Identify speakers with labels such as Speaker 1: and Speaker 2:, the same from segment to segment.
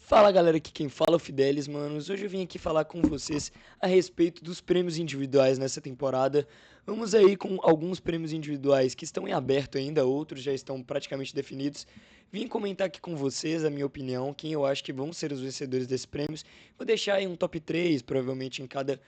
Speaker 1: Fala galera, aqui quem fala é o Fidelis, manos. Hoje eu vim aqui falar com vocês a respeito dos prêmios individuais nessa temporada. Vamos aí com alguns prêmios individuais que estão em aberto ainda, outros já estão praticamente definidos. Vim comentar aqui com vocês a minha opinião, quem eu acho que vão ser os vencedores desses prêmios. Vou deixar aí um top 3, provavelmente em cada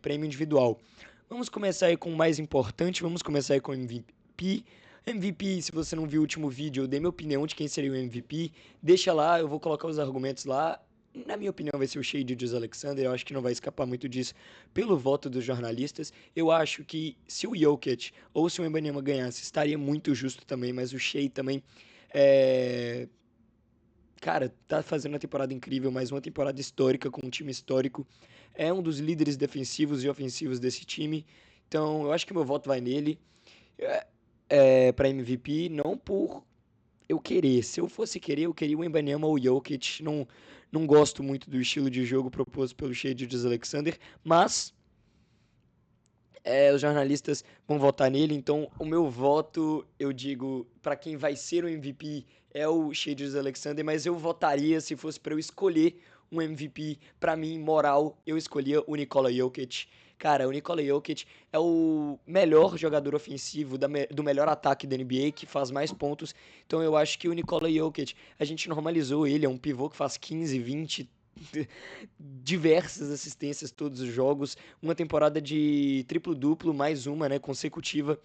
Speaker 1: prêmio individual. Vamos começar aí com o mais importante, vamos começar aí com o MVP. MVP, se você não viu o último vídeo, eu dei minha opinião de quem seria o MVP. Deixa lá, eu vou colocar os argumentos lá. Na minha opinião, vai ser o Shai Gilgeous-Alexander. Eu acho que não vai escapar muito disso pelo voto dos jornalistas. Eu acho que se o Jokic ou se o Wembanyama ganhasse, estaria muito justo também. Mas o Shai também, é... cara, tá fazendo uma temporada incrível, mais uma temporada histórica com um time histórico. É um dos líderes defensivos e ofensivos desse time. Então, eu acho que meu voto vai nele. Para MVP, não por eu querer. Se eu fosse querer, eu queria o Wembanyama ou o Jokic. Não gosto muito do estilo de jogo proposto pelo Shai Gilgeous-Alexander, mas os jornalistas vão votar nele, então o meu voto, eu digo, para quem vai ser o MVP é o Shai Gilgeous-Alexander, mas eu votaria se fosse para eu escolher um MVP, para mim, moral, eu escolhia o Nikola Jokic. Cara, o Nikola Jokic é o melhor jogador ofensivo do melhor ataque da NBA, que faz mais pontos. Então eu acho que o Nikola Jokic, a gente normalizou ele, é um pivô que faz 15, 20 diversas assistências todos os jogos, uma temporada de triplo-duplo, mais uma, né, consecutiva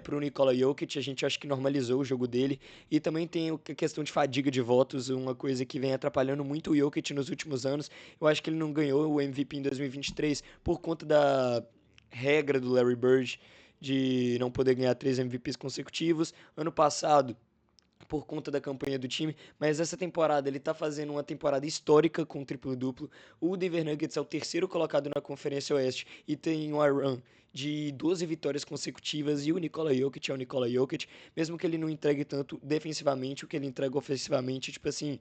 Speaker 1: para o Nikola Jokic, a gente acha que normalizou o jogo dele, e também tem a questão de fadiga de votos, uma coisa que vem atrapalhando muito o Jokic nos últimos anos. Eu acho que ele não ganhou o MVP em 2023 por conta da regra do Larry Bird de não poder ganhar 3 MVPs consecutivos. Ano passado, por conta da campanha do time, mas essa temporada ele tá fazendo uma temporada histórica com triplo-duplo. O Denver Nuggets é o terceiro colocado na Conferência Oeste e tem um run de 12 vitórias consecutivas, e o Nikola Jokic é o Nikola Jokic, mesmo que ele não entregue tanto defensivamente, o que ele entrega ofensivamente, tipo assim,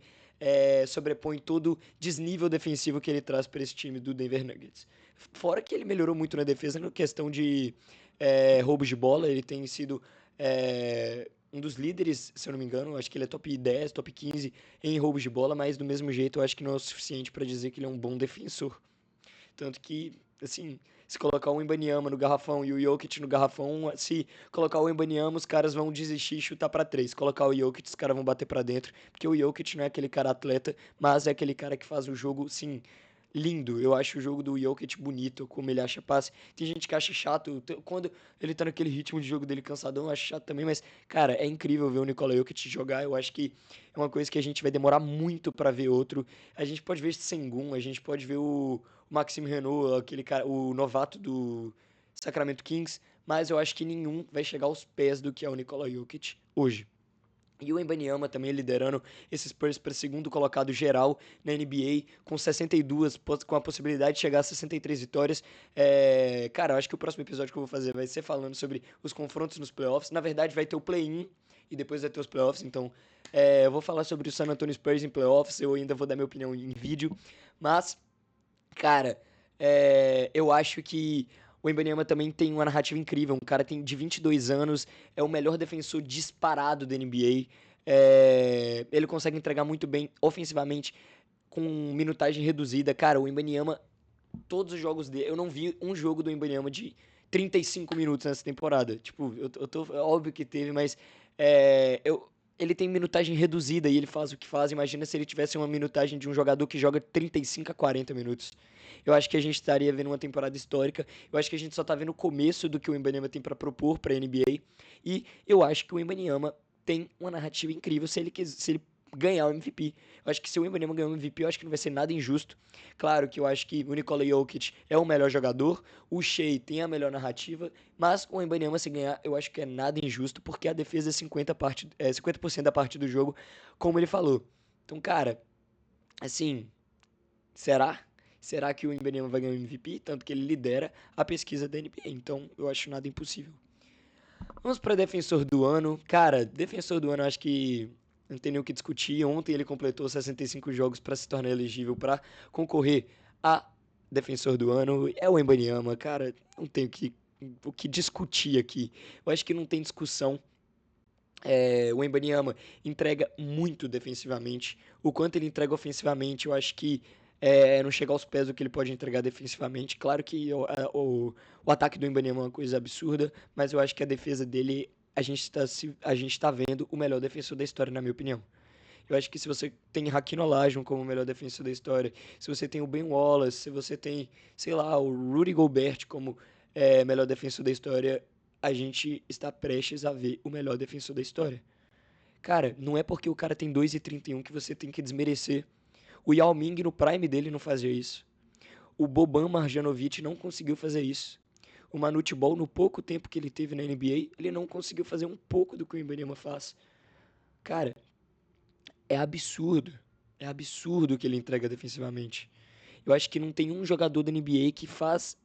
Speaker 1: sobrepõe todo o desnível defensivo que ele traz para esse time do Denver Nuggets. Fora que ele melhorou muito na defesa na questão de roubos de bola, ele tem sido um dos líderes, se eu não me engano, acho que ele é top 10, top 15 em roubos de bola, mas do mesmo jeito eu acho que não é o suficiente para dizer que ele é um bom defensor. Tanto que, assim, se colocar o Wembanyama no garrafão e o Jokic no garrafão, se colocar o Wembanyama, os caras vão desistir e chutar pra três. Colocar o Jokic, os caras vão bater pra dentro, porque o Jokic não é aquele cara atleta, mas é aquele cara que faz o jogo, assim, lindo. Eu acho o jogo do Jokic bonito, como ele acha passe. Tem gente que acha chato, quando ele tá naquele ritmo de jogo dele cansadão, eu acho chato também, mas, cara, é incrível ver o Nikola Jokic jogar. Eu acho que é uma coisa que a gente vai demorar muito pra ver outro. A gente pode ver Sengun, a gente pode ver o Maxime Renault, aquele cara, o novato do Sacramento Kings, mas eu acho que nenhum vai chegar aos pés do que é o Nikola Jokic hoje. E o Embanyama também liderando esses Spurs para segundo colocado geral na NBA, com 62, com a possibilidade de chegar a 63 vitórias. Cara, eu acho que o próximo episódio que eu vou fazer vai ser falando sobre os confrontos nos playoffs. Na verdade, vai ter o play-in e depois vai ter os playoffs. Então, eu vou falar sobre o San Antonio Spurs em playoffs. Eu ainda vou dar minha opinião em vídeo. Mas, cara, eu acho que o Embanyama também tem uma narrativa incrível. Um cara tem de 22 anos, é o melhor defensor disparado da NBA. Ele consegue entregar muito bem ofensivamente com minutagem reduzida. Cara, o Embanyama, todos os jogos dele, eu não vi um jogo do Embanyama de 35 minutos nessa temporada. Tipo, é óbvio que teve, mas ele tem minutagem reduzida e ele faz o que faz. Imagina se ele tivesse uma minutagem de um jogador que joga 35 a 40 minutos. Eu acho que a gente estaria vendo uma temporada histórica. Eu acho que a gente só tá vendo o começo do que o Embanyama tem para propor para a NBA. E eu acho que o Embanyama tem uma narrativa incrível se ele ganhar o MVP. Eu acho que se o Wembanyama ganhar o MVP, eu acho que não vai ser nada injusto. Claro que eu acho que o Nikola Jokic é o melhor jogador, o Shai tem a melhor narrativa, mas o Wembanyama se ganhar, eu acho que é nada injusto, porque a defesa é 50% da parte do jogo, como ele falou. Então, cara, assim, será? Será que o Wembanyama vai ganhar o MVP? Tanto que ele lidera a pesquisa da NBA, então eu acho nada impossível. Vamos para defensor do ano. Cara, defensor do ano, acho que não tem nem o que discutir. Ontem ele completou 65 jogos para se tornar elegível para concorrer a defensor do ano. É o Embanyama, cara, não tem o que discutir aqui. Eu acho que não tem discussão. O Wembanyama entrega muito defensivamente. O quanto ele entrega ofensivamente, eu acho que não chega aos pés do que ele pode entregar defensivamente. Claro que o ataque do Wembanyama é uma coisa absurda, mas eu acho que a defesa dele, a gente tá vendo o melhor defensor da história, na minha opinião. Eu acho que se você tem Hakeem Olajuwon como o melhor defensor da história, se você tem o Ben Wallace, se você tem, sei lá, o Rudy Gobert como melhor defensor da história, a gente está prestes a ver o melhor defensor da história. Cara, não é porque o cara tem 2,31 que você tem que desmerecer. O Yao Ming no prime dele não fazia isso. O Boban Marjanovic não conseguiu fazer isso. O Manute Bol, no pouco tempo que ele teve na NBA, ele não conseguiu fazer um pouco do que o Ibanyama faz. Cara, é absurdo. É absurdo o que ele entrega defensivamente. Eu acho que não tem um jogador da NBA que faz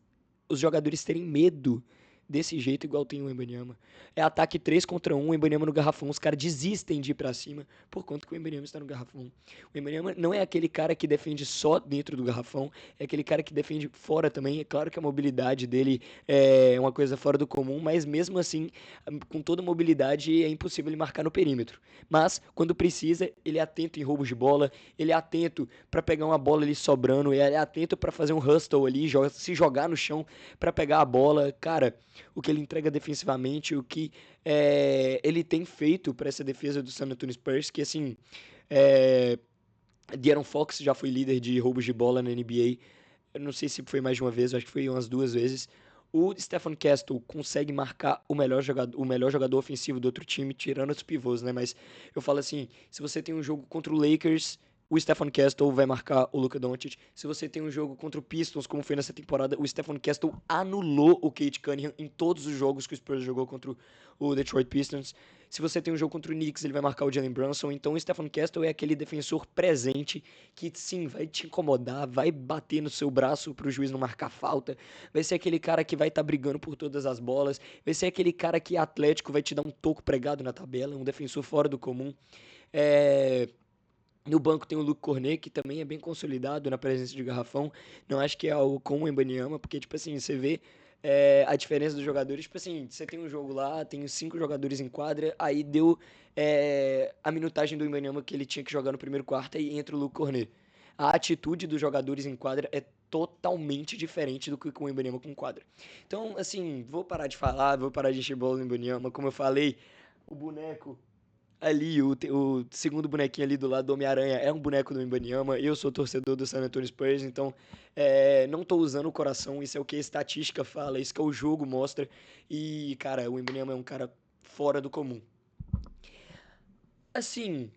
Speaker 1: os jogadores terem medo desse jeito igual tem o Wembanyama. É ataque 3 contra 1, o Wembanyama no garrafão, os caras desistem de ir pra cima por conta que o Wembanyama está no garrafão. O Wembanyama não é aquele cara que defende só dentro do garrafão, é aquele cara que defende fora também. É claro que a mobilidade dele é uma coisa fora do comum, mas mesmo assim, com toda a mobilidade, é impossível ele marcar no perímetro. Mas, quando precisa, ele é atento em roubos de bola, ele é atento para pegar uma bola ali sobrando, ele é atento para fazer um hustle ali, se jogar no chão para pegar a bola. Cara, o que ele entrega defensivamente, o que ele tem feito para essa defesa do San Antonio Spurs, que assim, é, De'Aaron Fox já foi líder de roubos de bola na NBA. Eu não sei se foi mais de uma vez, eu acho que foi umas 2 vezes. O Stephen Castle consegue marcar o melhor jogador ofensivo do outro time, tirando os pivôs, né? Mas eu falo assim, se você tem um jogo contra o Lakers, o Stephen Castle vai marcar o Luka Doncic. Se você tem um jogo contra o Pistons, como foi nessa temporada, o Stephen Castle anulou o Kate Cunningham em todos os jogos que o Spurs jogou contra o Detroit Pistons. Se você tem um jogo contra o Knicks, ele vai marcar o Jalen Brunson. Então o Stephen Castle é aquele defensor presente que sim, vai te incomodar, vai bater no seu braço pro juiz não marcar falta, vai ser aquele cara que vai estar brigando por todas as bolas, vai ser aquele cara que é atlético, vai te dar um toco pregado na tabela, um defensor fora do comum. É... No banco tem o Luke Cornet, que também é bem consolidado na presença de garrafão. Não acho que é algo como o Embanyama, porque, tipo assim, você vê a diferença dos jogadores. Tipo assim, você tem um jogo lá, tem 5 jogadores em quadra, aí deu a minutagem do Embanyama que ele tinha que jogar no primeiro quarto, e entra o Luke Cornet. A atitude dos jogadores em quadra é totalmente diferente do que com o Embanyama com quadra. Então, assim, vou parar de falar, vou parar de encher bola no Embanyama. Como eu falei, o boneco ali, o segundo bonequinho ali do lado do Homem-Aranha é um boneco do Wembanyama. Eu sou torcedor do San Antonio Spurs, então não tô usando o coração. Isso é o que a estatística fala, isso que o jogo mostra. E, cara, o Wembanyama é um cara fora do comum. Assim,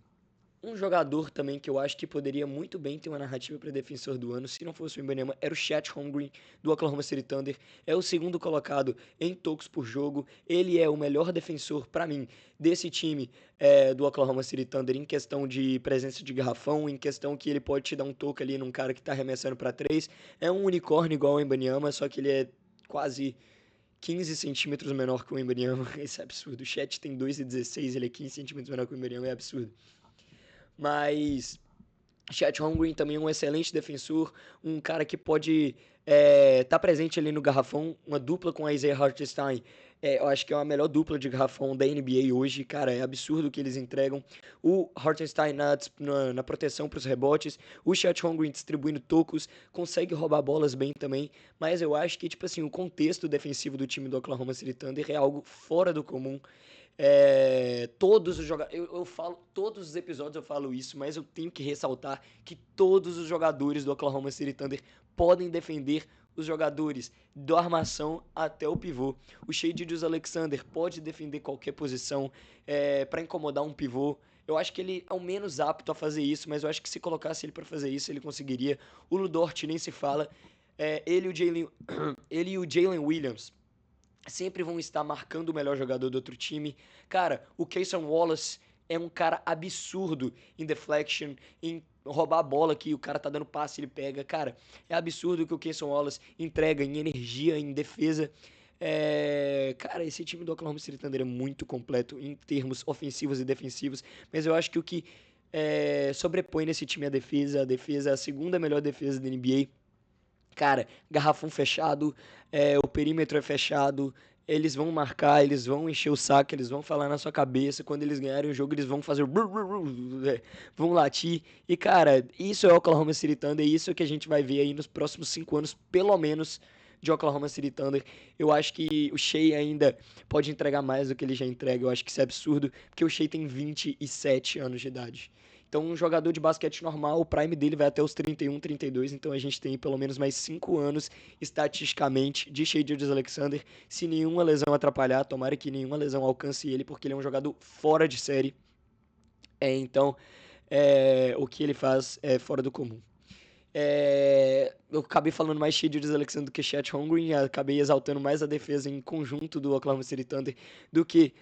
Speaker 1: um jogador também que eu acho que poderia muito bem ter uma narrativa para defensor do ano, se não fosse o Wembanyama, era o Chet Holmgren, do Oklahoma City Thunder. É o segundo colocado em tocos por jogo. Ele é o melhor defensor, para mim, desse time do Oklahoma City Thunder em questão de presença de garrafão, em questão que ele pode te dar um toque ali num cara que tá arremessando para três. É um unicórnio igual o Wembanyama, só que ele é quase 15 centímetros menor que o Wembanyama. Isso é absurdo. O Chet tem 2,16, ele é 15 centímetros menor que o Wembanyama, é absurdo. Mas Chet Holmgren também é um excelente defensor, um cara que pode tá presente ali no garrafão, uma dupla com a Isaiah Hartenstein. Eu acho que é a melhor dupla de garrafão da NBA hoje, cara, é absurdo o que eles entregam. O Hartenstein na proteção para os rebotes, o Chet Holmgren distribuindo tocos, consegue roubar bolas bem também, mas eu acho que, tipo assim, o contexto defensivo do time do Oklahoma City Thunder é algo fora do comum. Todos os jogadores. Eu falo, todos os episódios eu falo isso, mas eu tenho que ressaltar que todos os jogadores do Oklahoma City Thunder podem defender os jogadores da armação até o pivô. O Shai Gilgeous-Alexander pode defender qualquer posição para incomodar um pivô. Eu acho que ele é o menos apto a fazer isso, mas eu acho que se colocasse ele para fazer isso, ele conseguiria. O Ludort nem se fala. Ele e o Jalen Williams sempre vão estar marcando o melhor jogador do outro time. Cara, o Cason Wallace é um cara absurdo em deflection, em roubar a bola que o cara tá dando passe, ele pega. Cara, é absurdo o que o Cason Wallace entrega em energia, em defesa. Cara, esse time do Oklahoma City Thunder é muito completo em termos ofensivos e defensivos, mas eu acho que o que sobrepõe nesse time é a defesa é a segunda melhor defesa da NBA. Cara, garrafão fechado, o perímetro é fechado, eles vão marcar, eles vão encher o saco, eles vão falar na sua cabeça. Quando eles ganharem o jogo, eles vão fazer vão latir. E, cara, isso é o Oklahoma City Thunder, e isso é o que a gente vai ver aí nos próximos 5 anos, pelo menos, de Oklahoma City Thunder. Eu acho que o Shea ainda pode entregar mais do que ele já entrega. Eu acho que isso é absurdo, porque o Shea tem 27 anos de idade. Então, um jogador de basquete normal, o prime dele vai até os 31, 32. Então, a gente tem pelo menos mais 5 anos, estatisticamente, de Shai Gilgeous-Alexander. Se nenhuma lesão atrapalhar, tomara que nenhuma lesão alcance ele, porque ele é um jogador fora de série. Então, o que ele faz é fora do comum. Eu acabei falando mais Shai Gilgeous-Alexander do que Chet Holmgren, acabei exaltando mais a defesa em conjunto do Oklahoma City Thunder do que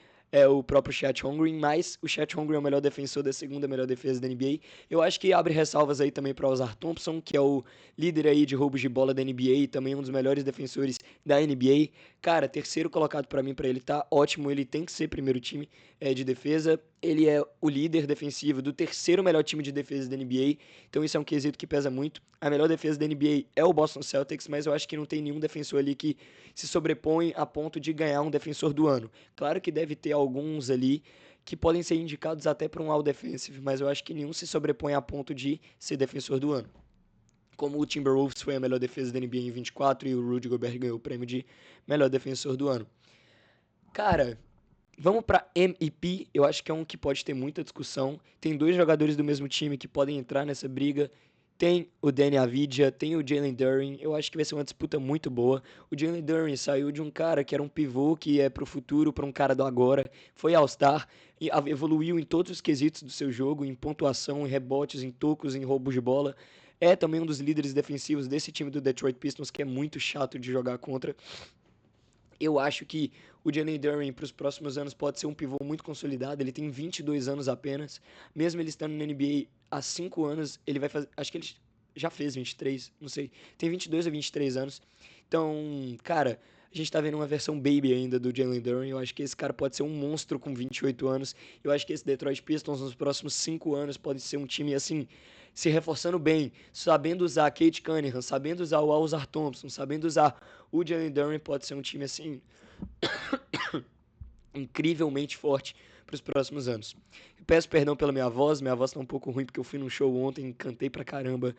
Speaker 1: o próprio Chet Holmgren, mas o Chet Holmgren é o melhor defensor da segunda melhor defesa da NBA. Eu acho que abre ressalvas aí também para o Ausar Thompson, que é o líder aí de roubos de bola da NBA e também um dos melhores defensores da NBA. Cara, terceiro colocado para mim, para ele tá ótimo, ele tem que ser primeiro time de defesa. Ele é o líder defensivo do terceiro melhor time de defesa da NBA, então isso é um quesito que pesa muito. A melhor defesa da NBA é o Boston Celtics, mas eu acho que não tem nenhum defensor ali que se sobrepõe a ponto de ganhar um defensor do ano. Claro que deve ter alguns ali que podem ser indicados até para um All Defensive, mas eu acho que nenhum se sobrepõe a ponto de ser defensor do ano. Como o Timberwolves foi a melhor defesa da NBA em 24 e o Rudy Gobert ganhou o prêmio de melhor defensor do ano. Cara, vamos para MVP, eu acho que é um que pode ter muita discussão. Tem dois jogadores do mesmo time que podem entrar nessa briga. Tem o Danny Avdija, tem o Jalen Duren. Eu acho que vai ser uma disputa muito boa. O Jalen Duren saiu de um cara que era um pivô que é pro futuro, para um cara do agora. Foi All-Star e evoluiu em todos os quesitos do seu jogo, em pontuação, em rebotes, em tocos, em roubos de bola. É também um dos líderes defensivos desse time do Detroit Pistons, que é muito chato de jogar contra. Eu acho que o Jalen Duren para os próximos anos pode ser um pivô muito consolidado. Ele tem 22 anos apenas. Mesmo ele estando na NBA há 5 anos, ele vai fazer. Acho que ele já fez 23, não sei. Tem 22 ou 23 anos. Então, cara, a gente tá vendo uma versão baby ainda do Jalen Duren. Eu acho que esse cara pode ser um monstro com 28 anos. Eu acho que esse Detroit Pistons nos próximos 5 anos pode ser um time assim, se reforçando bem, sabendo usar Kate Cunningham, sabendo usar o Ausar Thompson, sabendo usar o Jalen Duren, pode ser um time assim incrivelmente forte para os próximos anos. Peço perdão pela minha voz tá um pouco ruim porque eu fui num show ontem, cantei pra caramba,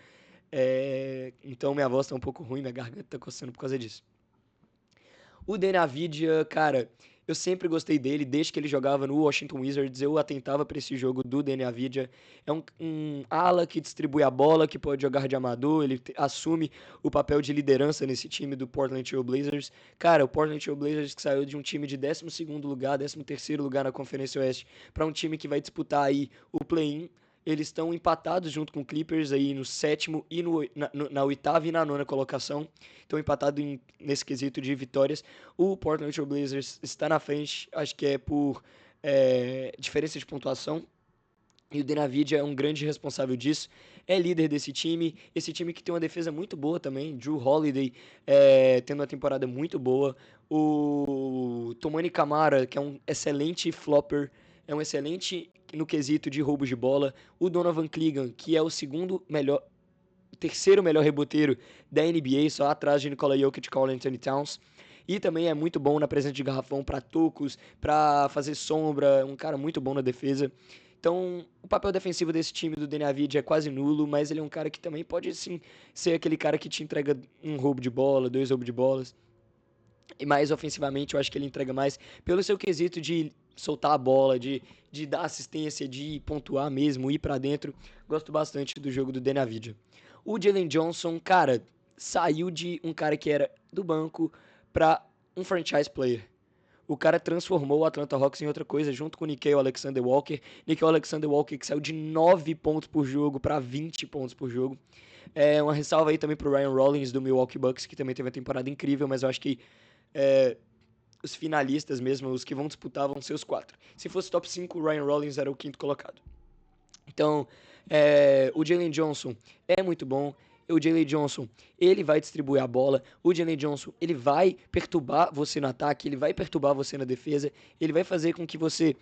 Speaker 1: então minha voz tá um pouco ruim, minha garganta tá coçando por causa disso. O Danny Avdija, cara, eu sempre gostei dele, desde que ele jogava no Washington Wizards, eu atentava para esse jogo do Danny Avdija. É um ala que distribui a bola, que pode jogar de amador, ele assume o papel de liderança nesse time do Portland Trail Blazers. Cara, o Portland Trail Blazers que saiu de um time de 12º lugar, 13º lugar na Conferência Oeste, para um time que vai disputar aí o play-in. Eles estão empatados junto com o Clippers aí no sétimo e na oitava e na nona colocação. Estão empatados nesse quesito de vitórias. O Portland Trail Blazers está na frente, acho que é por diferença de pontuação. E o Denavid é um grande responsável disso. É líder desse time. Esse time que tem uma defesa muito boa também. Drew Holiday tendo uma temporada muito boa. O Tomani Camara, que é um excelente flopper. É um excelente no quesito de roubos de bola. O Donovan Clegan, que é o terceiro melhor reboteiro da NBA, só atrás de Nikola Jokic e Karl Anthony Towns. E também é muito bom na presença de garrafão para tocos, para fazer sombra, um cara muito bom na defesa. Então, o papel defensivo desse time do Danny Avdija é quase nulo, mas ele é um cara que também pode, sim, ser aquele cara que te entrega um roubo de bola, 2 roubos de bolas. E mais ofensivamente, eu acho que ele entrega mais pelo seu quesito de soltar a bola, de dar assistência, de pontuar mesmo, ir para dentro. Gosto bastante do jogo do Danny Avdija. O Jalen Johnson, cara, saiu de um cara que era do banco para um franchise player. O cara transformou o Atlanta Hawks em outra coisa, junto com o Nickeil Alexander-Walker. Nickeil Alexander-Walker que saiu de 9 pontos por jogo para 20 pontos por jogo. Uma ressalva aí também pro Ryan Rollins do Milwaukee Bucks, que também teve uma temporada incrível, mas eu acho que os finalistas mesmo, os que vão disputar, vão ser os 4. Se fosse top 5, o Ryan Rollins era o 5º colocado. Então, o Jalen Johnson é muito bom. O Jalen Johnson, ele vai distribuir a bola. O Jalen Johnson, ele vai perturbar você no ataque, ele vai perturbar você na defesa, ele vai fazer com que você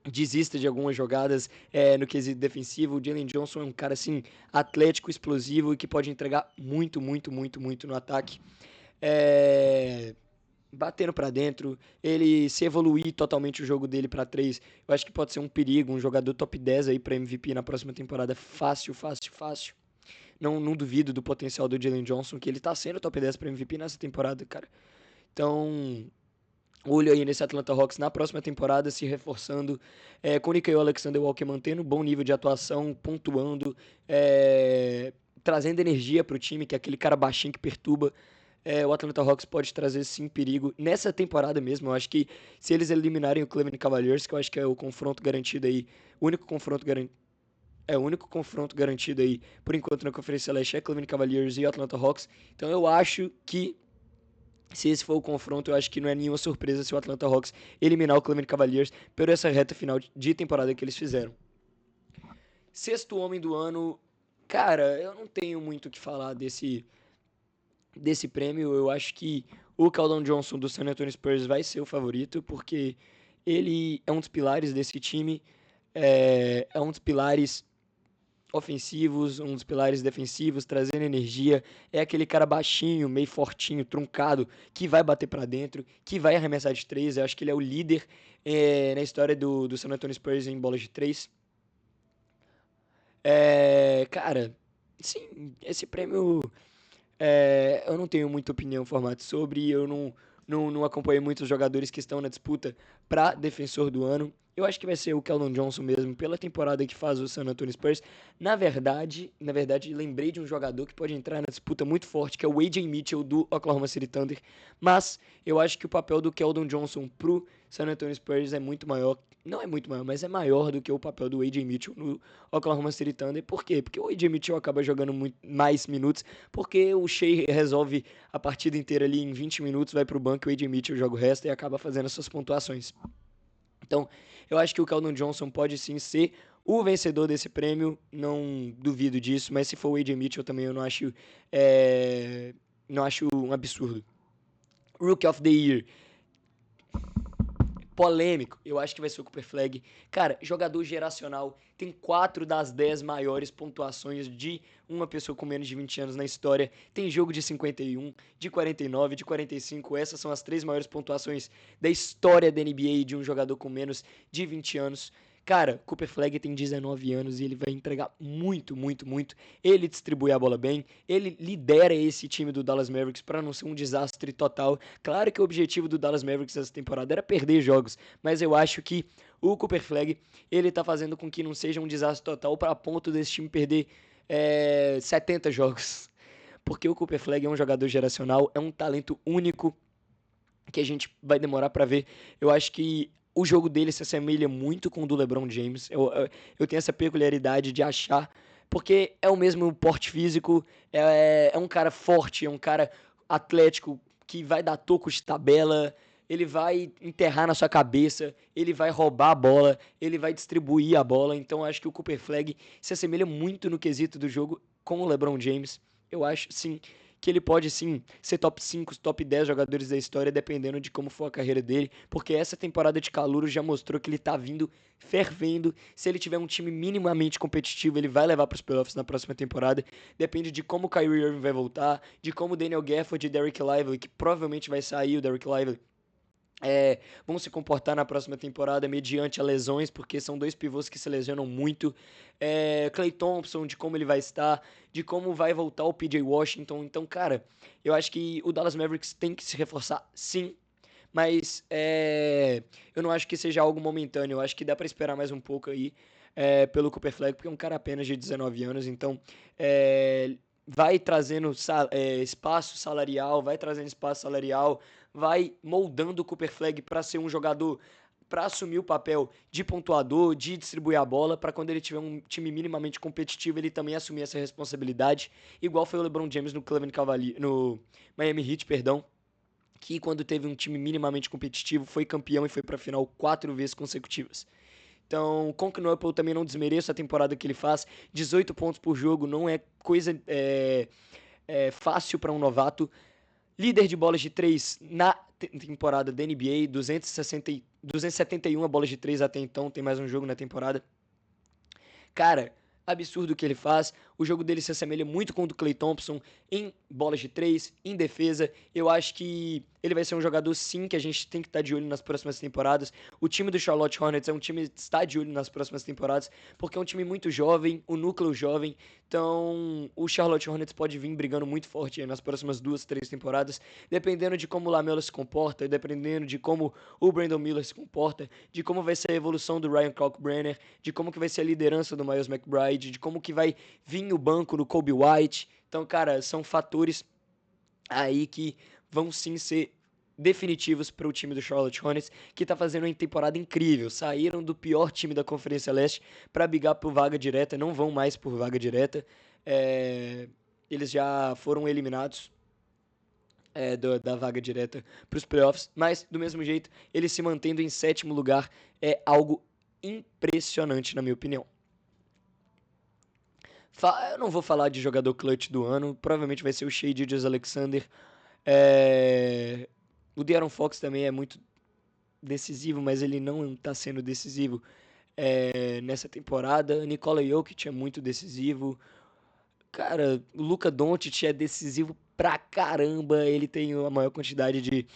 Speaker 1: desista de algumas jogadas no quesito defensivo. O Jalen Johnson é um cara, assim, atlético, explosivo e que pode entregar muito, muito, muito, muito no ataque. Batendo pra dentro, ele se evoluir totalmente o jogo dele pra 3, eu acho que pode ser um perigo, um jogador top 10 aí pra MVP na próxima temporada, fácil, fácil, fácil. Não duvido do potencial do Jalen Johnson, que ele tá sendo top 10 pra MVP nessa temporada, cara. Então, olho aí nesse Atlanta Hawks na próxima temporada, se reforçando, com o Nickeil Alexander-Walker mantendo um bom nível de atuação, pontuando, trazendo energia pro time, que é aquele cara baixinho que perturba. O Atlanta Hawks pode trazer sim perigo nessa temporada mesmo. Eu acho que se eles eliminarem o Cleveland Cavaliers, que eu acho que é o confronto garantido aí, o único confronto garantido. O único confronto garantido aí, por enquanto, na Conferência Leste é Cleveland Cavaliers e Atlanta Hawks. Então eu acho que, se esse for o confronto, eu acho que não é nenhuma surpresa se o Atlanta Hawks eliminar o Cleveland Cavaliers por essa reta final de temporada que eles fizeram. Sexto homem do ano, cara, eu não tenho muito o que falar desse prêmio. Eu acho que o Keldon Johnson do San Antonio Spurs vai ser o favorito, porque ele é um dos pilares desse time, é um dos pilares ofensivos, um dos pilares defensivos, trazendo energia. É aquele cara baixinho, meio fortinho, truncado, que vai bater pra dentro, que vai arremessar de 3. Eu acho que ele é o líder na história do San Antonio Spurs em bolas de 3. Cara, sim, esse prêmio eu não tenho muita opinião formada sobre, eu não acompanhei muitos jogadores que estão na disputa para defensor do ano. Eu acho que vai ser o Keldon Johnson mesmo, pela temporada que faz o San Antonio Spurs. Na verdade, lembrei de um jogador que pode entrar na disputa muito forte, que é o A.J. Mitchell do Oklahoma City Thunder. Mas eu acho que o papel do Keldon Johnson pro San Antonio Spurs é muito maior. Não é muito maior, mas é maior do que o papel do A.J. Mitchell no Oklahoma City Thunder. Por quê? Porque o A.J. Mitchell acaba jogando muito mais minutos, porque o Shea resolve a partida inteira ali em 20 minutos, vai pro banco, o A.J. Mitchell joga o resto e acaba fazendo as suas pontuações. Então, eu acho que o Keldon Johnson pode sim ser o vencedor desse prêmio, não duvido disso, mas se for o A.J. Mitchell também eu não acho um absurdo. Rookie of the Year, polêmico, eu acho que vai ser o Cooper Flag. Cara, jogador geracional, tem 4 das 10 maiores pontuações de uma pessoa com menos de 20 anos na história. Tem jogo de 51, de 49, de 45. Essas são as 3 maiores pontuações da história da NBA de um jogador com menos de 20 anos. Cara, Cooper Flag tem 19 anos e ele vai entregar muito, muito, muito. Ele distribui a bola bem, ele lidera esse time do Dallas Mavericks para não ser um desastre total. Claro que o objetivo do Dallas Mavericks essa temporada era perder jogos, mas eu acho que o Cooper Flag, ele tá fazendo com que não seja um desastre total para ponto desse time perder 70 jogos. Porque o Cooper Flag é um jogador geracional, é um talento único que a gente vai demorar para ver. Eu acho que o jogo dele se assemelha muito com o do LeBron James. Eu tenho essa peculiaridade de achar, porque é o mesmo porte físico, é um cara forte, é um cara atlético que vai dar tocos de tabela, ele vai enterrar na sua cabeça, ele vai roubar a bola, ele vai distribuir a bola. Então acho que o Cooper Flag se assemelha muito no quesito do jogo com o LeBron James. Eu acho, sim, que ele pode sim ser top 5, top 10 jogadores da história, dependendo de como for a carreira dele, porque essa temporada de calouro já mostrou que ele tá vindo fervendo. Se ele tiver um time minimamente competitivo, ele vai levar para os playoffs na próxima temporada. Depende de como o Kyrie Irving vai voltar, de como o Daniel Gafford e Derrick Lively, que provavelmente vai sair o Derrick Lively, vão se comportar na próxima temporada mediante a lesões, porque são dois pivôs que se lesionam muito. Klay Thompson, de como ele vai estar, de como vai voltar o PJ Washington. Então, cara, eu acho que o Dallas Mavericks tem que se reforçar, sim, mas eu não acho que seja algo momentâneo. Eu acho que dá pra esperar mais um pouco aí pelo Cooper Flag, porque é um cara apenas de 19 anos, então vai trazendo espaço salarial, vai moldando o Cooper Flag para ser um jogador, para assumir o papel de pontuador, de distribuir a bola, para quando ele tiver um time minimamente competitivo, ele também assumir essa responsabilidade, igual foi o LeBron James no no Miami Heat, perdão, que quando teve um time minimamente competitivo, foi campeão e foi para a final 4 vezes consecutivas. Então, com o Knopple também não desmereço a temporada que ele faz. 18 pontos por jogo não é coisa fácil para um novato. Líder de bolas de 3 na temporada da NBA, 271 bolas de 3 até então, tem mais um jogo na temporada. Cara, absurdo o que ele faz. O jogo dele se assemelha muito com o do Klay Thompson em bolas de três, em defesa. Eu acho que ele vai ser um jogador, sim, que a gente tem que estar de olho nas próximas temporadas. O time do Charlotte Hornets é um time que está de olho nas próximas temporadas, porque é um time muito jovem, o núcleo jovem. Então, o Charlotte Hornets pode vir brigando muito forte aí nas próximas 2, 3 temporadas, dependendo de como o LaMelo se comporta, dependendo de como o Brandon Miller se comporta, de como vai ser a evolução do Ryan Kalkbrenner, de como que vai ser a liderança do Miles McBride, de como que vai vir o banco do Kobe White. Então, cara, são fatores aí que vão sim ser definitivos para o time do Charlotte Hornets, que está fazendo uma temporada incrível. Saíram do pior time da Conferência Leste para brigar por vaga direta, não vão mais por vaga direta. Eles já foram eliminados da vaga direta para os playoffs, mas do mesmo jeito, eles se mantendo em sétimo lugar é algo impressionante, na minha opinião. Eu não vou falar de jogador clutch do ano, provavelmente vai ser o Shai Gilgeous-Alexander. O De'Aaron Fox também é muito decisivo, mas ele não está sendo decisivo nessa temporada. Nikola Jokic é muito decisivo. Cara, o Luka Doncic é decisivo pra caramba. Ele tem a maior quantidade de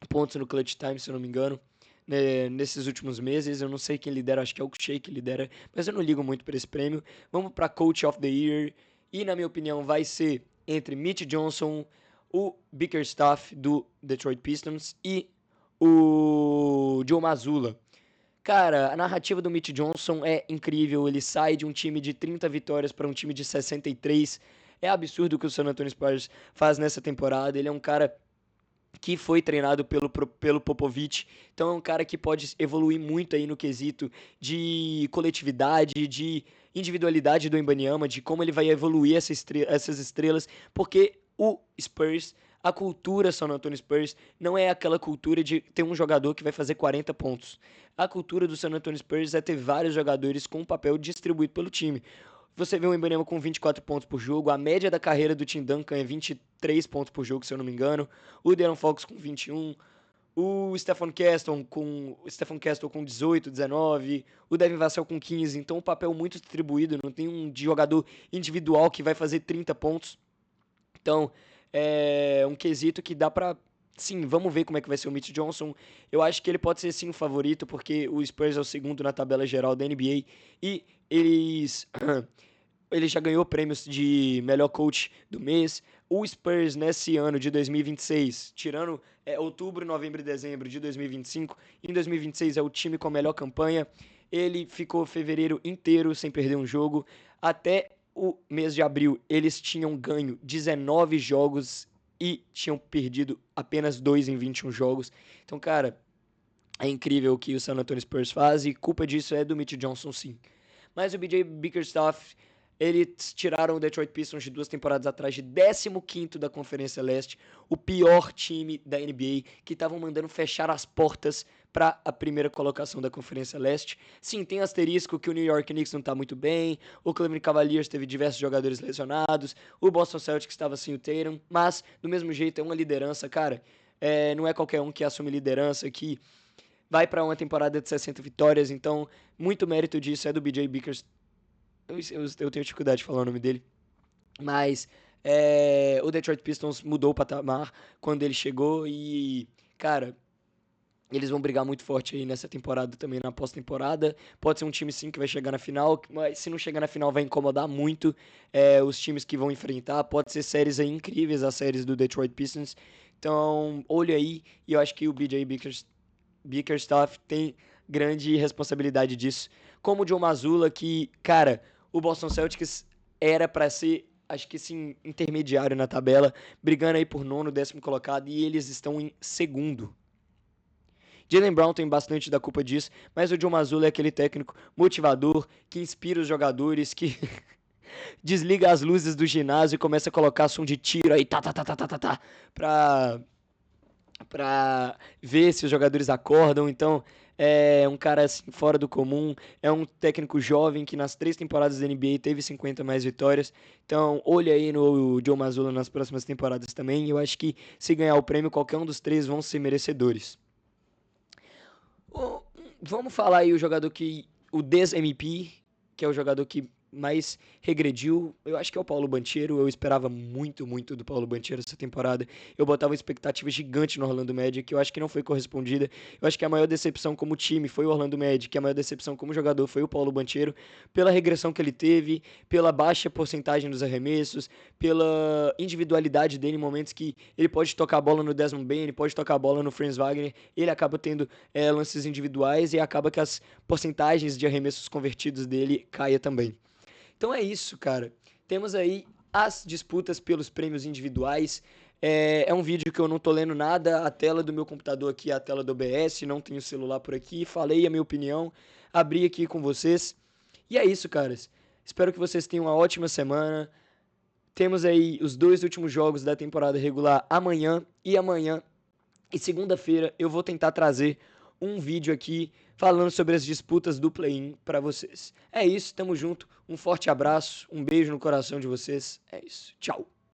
Speaker 1: pontos no clutch time, se eu não me engano, nesses últimos meses. Eu não sei quem lidera, acho que é o Shai que lidera, mas eu não ligo muito para esse prêmio. Vamos para Coach of the Year, e na minha opinião vai ser entre Mitch Johnson, o Bickerstaff do Detroit Pistons e o Joe Mazzulla. Cara, a narrativa do Mitch Johnson é incrível. Ele sai de um time de 30 vitórias para um time de 63. É absurdo o que o San Antonio Spurs faz nessa temporada. Ele é um cara que foi treinado pelo Popovich. Então é um cara que pode evoluir muito aí no quesito de coletividade, de individualidade do Wembanyama, de como ele vai evoluir essas estrelas, porque o Spurs, a cultura San Antonio Spurs, não é aquela cultura de ter um jogador que vai fazer 40 pontos. A cultura do San Antonio Spurs é ter vários jogadores com um papel distribuído pelo time. Você vê o Wembanyama com 24 pontos por jogo, a média da carreira do Tim Duncan é 23 pontos por jogo, se eu não me engano. O De'Aaron Fox com 21, o Stephen Castle com 18, 19, o Devin Vassell com 15. Então, um papel muito distribuído, não tem um jogador individual que vai fazer 30 pontos. Então, é um quesito que dá pra... Sim, vamos ver como é que vai ser o Mitch Johnson. Eu acho que ele pode ser sim o favorito, porque o Spurs é o segundo na tabela geral da NBA e ele já ganhou prêmios de melhor coach do mês. O Spurs, nesse ano de 2026, tirando outubro, novembro e dezembro de 2025, em 2026 é o time com a melhor campanha. Ele ficou fevereiro inteiro sem perder um jogo. Até o mês de abril, eles tinham ganho 19 jogos e tinham perdido apenas 2 em 21 jogos. Então, cara, é incrível o que o San Antonio Spurs faz e culpa disso é do Mitch Johnson, sim. Mas o BJ Bickerstaff, eles tiraram o Detroit Pistons de 2 temporadas atrás de 15º da Conferência Leste, o pior time da NBA, que estavam mandando fechar as portas para a primeira colocação da Conferência Leste. Sim, tem asterisco que o New York Knicks não está muito bem, o Cleveland Cavaliers teve diversos jogadores lesionados, o Boston Celtics estava sem o Tatum, mas do mesmo jeito é uma liderança, cara. Não é qualquer um que assume liderança, que vai para uma temporada de 60 vitórias, então muito mérito disso é do BJ Bickers. Eu tenho dificuldade de falar o nome dele, mas o Detroit Pistons mudou o patamar quando ele chegou e, cara, eles vão brigar muito forte aí nessa temporada também, na pós-temporada. Pode ser um time sim que vai chegar na final, mas se não chegar na final vai incomodar muito os times que vão enfrentar. Pode ser séries aí incríveis, as séries do Detroit Pistons. Então, olho aí, e eu acho que o BJ Bickerstaff tem grande responsabilidade disso. Como o Joe Mazzulla, que, cara, o Boston Celtics era para ser, acho que sim, intermediário na tabela, brigando aí por nono, 10º colocado, e eles estão em segundo. Jaylen Brown tem bastante da culpa disso, mas o Joe Mazzulla é aquele técnico motivador, que inspira os jogadores, que desliga as luzes do ginásio e começa a colocar som de tiro aí, pra ver se os jogadores acordam. Então, é um cara assim, fora do comum, é um técnico jovem que nas 3 temporadas da NBA teve 50 mais vitórias. Então, olha aí no Joe Mazzulla nas próximas temporadas também. Eu acho que se ganhar o prêmio, qualquer um dos três vão ser merecedores. Vamos falar aí o jogador que... O Des-MVP, que é o jogador que mais regrediu, eu acho que é o Paulo Banchero. Eu esperava muito, muito do Paulo Banchero essa temporada. Eu botava uma expectativa gigante no Orlando Magic, que eu acho que não foi correspondida. Eu acho que a maior decepção como time foi o Orlando Magic, a maior decepção como jogador foi o Paulo Banchero, pela regressão que ele teve, pela baixa porcentagem dos arremessos, pela individualidade dele em momentos que ele pode tocar a bola no Desmond Bane, ele pode tocar a bola no Franz Wagner, ele acaba tendo lances individuais e acaba que as porcentagens de arremessos convertidos dele caia também. Então é isso, cara. Temos aí as disputas pelos prêmios individuais. É um vídeo que eu não tô lendo nada, a tela do meu computador aqui é a tela do OBS, não tenho celular por aqui, falei a minha opinião, abri aqui com vocês. E é isso, caras. Espero que vocês tenham uma ótima semana. Temos aí os 2 últimos jogos da temporada regular amanhã. E segunda-feira eu vou tentar trazer um vídeo aqui falando sobre as disputas do play-in para vocês. É isso, tamo junto. Um forte abraço, um beijo no coração de vocês. É isso. Tchau.